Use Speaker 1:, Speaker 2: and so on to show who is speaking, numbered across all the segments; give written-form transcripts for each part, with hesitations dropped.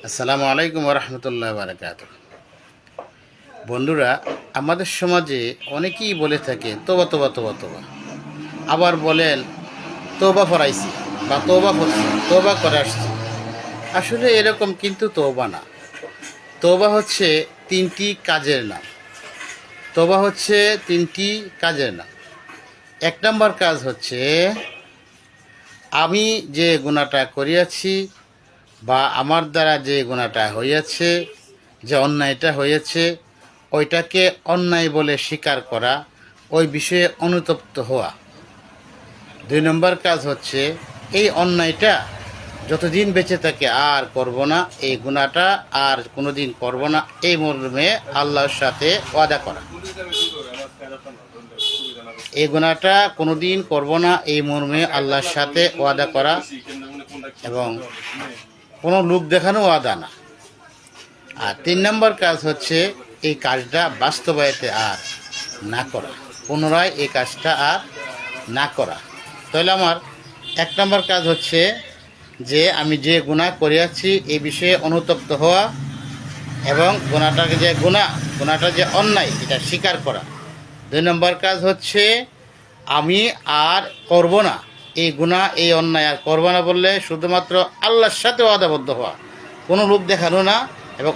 Speaker 1: আসসালামু আলাইকুম রহমতুল্লাহ বারকাত। বন্ধুরা, আমাদের সমাজে অনেকেই বলে থাকে তোবা তোবা তোবা তোবা, আবার বলেন তোবা ফরাইছি বা তোবা করছি, তোবা করে আসছি। আসলে এরকম কিন্তু তোবা না। তোবা হচ্ছে তিনটি কাজের নাম। তোবা হচ্ছে তিনটি কাজের নাম। এক নম্বর কাজ হচ্ছে আমি যে গুনাহটা করিয়াছি বা আমার দ্বারা যে গুনাহটা হইয়াছে, যে অন্যায়টা হয়েছে, ওইটাকে অন্যায় বলে স্বীকার করা, ওই বিষয়ে অনুতপ্ত হওয়া। দুই নম্বর কাজ হচ্ছে এই অন্যায়টা যতদিন বেঁচে থাকে আর করব না, এই গুনাহটা আর কোনো দিন করব না, এই মর্মে আল্লাহর সাথে ওয়াদা করা। এই গুনাহটা কোনো দিন করব না, এই মর্মে আল্লাহর সাথে ওয়াদা করা, এবং কোনো লোক দেখানো ওয়াদা না। আর তিন নম্বর কাজ হচ্ছে এই কাজটা বাস্তবায়িতে আর না করা, পুনরায় এই কাজটা আর না করা। তাহলে আমার এক নম্বর কাজ হচ্ছে যে আমি যে গুনাহ করিয়াছি এই বিষয়ে অনুতপ্ত হওয়া, এবং গুনাহটাকে যে গুনাহটা যে অন্যায় এটা স্বীকার করা। দুই নম্বর কাজ হচ্ছে আমি আর করব না, এই গুনাহ এই অন্যায় আর করব না বললে শুধুমাত্র আল্লাহর সাথে ওয়াদাবদ্ধ হওয়া, কোনো লোক দেখানো না, এবং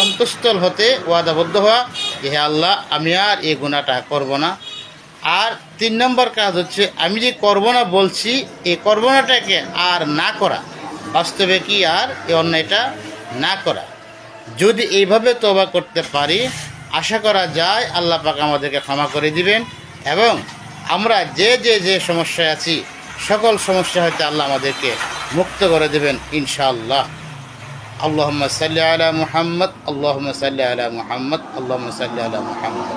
Speaker 1: অন্তঃস্থল হতে ওয়াদাবদ্ধ হওয়া যে হে আল্লাহ, আমি আর এই গুনাহটা করব না। আর তিন নম্বর কাজ হচ্ছে আমি যে করব না বলছি, এই করব নাটাকে আর না করা, বাস্তবে কি আর এই অন্যায়টা না করা। যদি এইভাবে তওবা করতে পারি, আশা করা যায় আল্লাহ পাক আমাদেরকে ক্ষমা করে দিবেন, এবং আমরা যে সমস্যায় আছি সকল সমস্যা হতে আল্লাহ আমাদেরকে মুক্ত করে দেবেন ইনশাআল্লাহ। আল্লাহুম্মা সাল্লি আলা মুহাম্মদ, আল্লাহুম্মা সাল্লি আলা মুহাম্মদ, আল্লাহুম্মা সাল্লি আলা মুহাম্মদ।